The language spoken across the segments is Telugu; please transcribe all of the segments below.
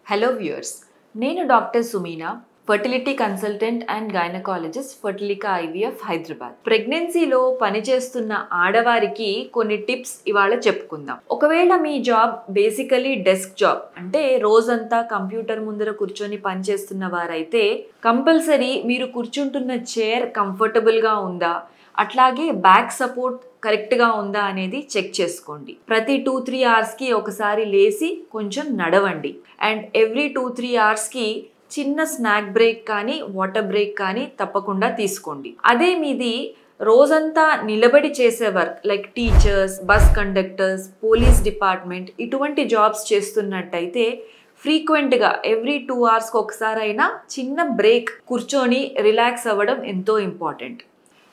హలో వ్యూయర్స్, నేను doctor Sumeena, fertility consultant and gynaecologist, Fertilica IVF Hyderabad. ప్రెగ్నెన్సీలో పనిచేస్తున్న ఆడవారికి కొన్ని టిప్స్ ఇవాళ చెప్పుకుందాం. ఒకవేళ మీ జాబ్ బేసికలీ డెస్క్ జాబ్ అంటే రోజంతా కంప్యూటర్ ముందర కూర్చొని పనిచేస్తున్న వారైతే కంపల్సరీ మీరు కూర్చుంటున్న చైర్ కంఫర్టబుల్గా ఉందా, అట్లాగే బ్యాక్ సపోర్ట్ కరెక్ట్గా ఉందా అనేది చెక్ చేసుకోండి. ప్రతి 2-3 అవర్స్కి ఒకసారి లేచి కొంచెం నడవండి. అండ్ ఎవ్రీ 2-3 అవర్స్కి చిన్న స్నాక్ బ్రేక్ కానీ వాటర్ బ్రేక్ కానీ తప్పకుండా తీసుకోండి. అదే మీది రోజంతా నిలబడి చేసే work like teachers, bus conductors, police department ఇటువంటి జాబ్స్ చేస్తున్నట్టయితే ఫ్రీక్వెంట్గా ఎవ్రీ 2 అవర్స్కి ఒకసారైనా చిన్న బ్రేక్ కూర్చొని రిలాక్స్ అవ్వడం ఎంతో ఇంపార్టెంట్.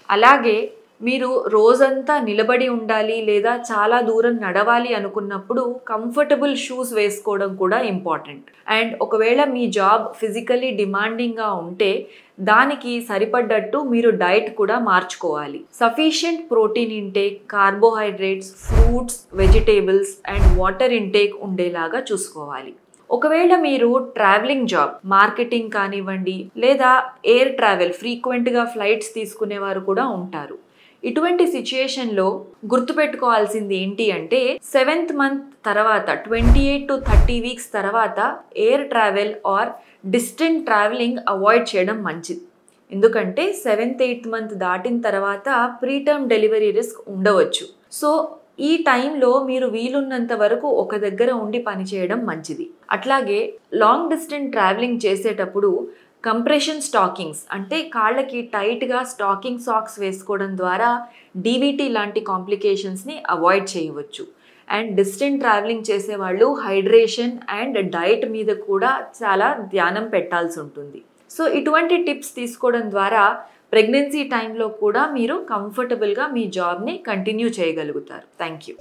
అలాగే మీరు రోజంతా నిలబడి ఉండాలి లేదా చాలా దూరం నడవాలి అనుకున్నప్పుడు కంఫర్టబుల్ షూస్ వేసుకోవడం కూడా ఇంపార్టెంట్. అండ్ ఒకవేళ మీ జాబ్ ఫిజికల్లీ డిమాండింగ్గా ఉంటే దానికి సరిపడ్డట్టు మీరు డైట్ కూడా మార్చుకోవాలి. Sufficient protein intake, carbohydrates, fruits, vegetables and water intake ఉండేలాగా చూసుకోవాలి. ఒకవేళ మీరు ట్రావెలింగ్ జాబ్, మార్కెటింగ్ కానివ్వండి లేదా ఎయిర్ ట్రావెల్, ఫ్రీక్వెంట్గా ఫ్లైట్స్ తీసుకునేవారు కూడా ఉంటారు. ఇటువంటి సిచ్యుయేషన్లో గుర్తుపెట్టుకోవాల్సింది ఏంటి అంటే 7th మంత్ తర్వాత 28 to 30 వీక్స్ తర్వాత air travel are distant travelling avoid చేయడం మంచిది. ఎందుకంటే 7th-8th మంత్ దాటిన తర్వాత ప్రీటర్మ్ డెలివరీ రిస్క్ ఉండవచ్చు. సో ఈ టైంలో మీరు వీలున్నంత వరకు ఒక దగ్గర ఉండి పనిచేయడం మంచిది. అట్లాగే లాంగ్ డిస్టెన్స్ ట్రావెలింగ్ చేసేటప్పుడు కంప్రెషన్ స్టాకింగ్స్ అంటే కాళ్ళకి టైట్గా స్టాకింగ్ సాక్స్ వేసుకోవడం ద్వారా డీవీటీ లాంటి కాంప్లికేషన్స్ని అవాయిడ్ చేయవచ్చు. అండ్ డిస్టెంట్ ట్రావెలింగ్ చేసేవాళ్ళు హైడ్రేషన్ అండ్ డైట్ మీద కూడా చాలా ధ్యానం పెట్టాల్సి ఉంటుంది. సో ఇటువంటి టిప్స్ తీసుకోవడం ద్వారా ప్రెగ్నెన్సీ టైంలో కూడా మీరు కంఫర్టబుల్గా మీ జాబ్ని కంటిన్యూ చేయగలుగుతారు. Thank you.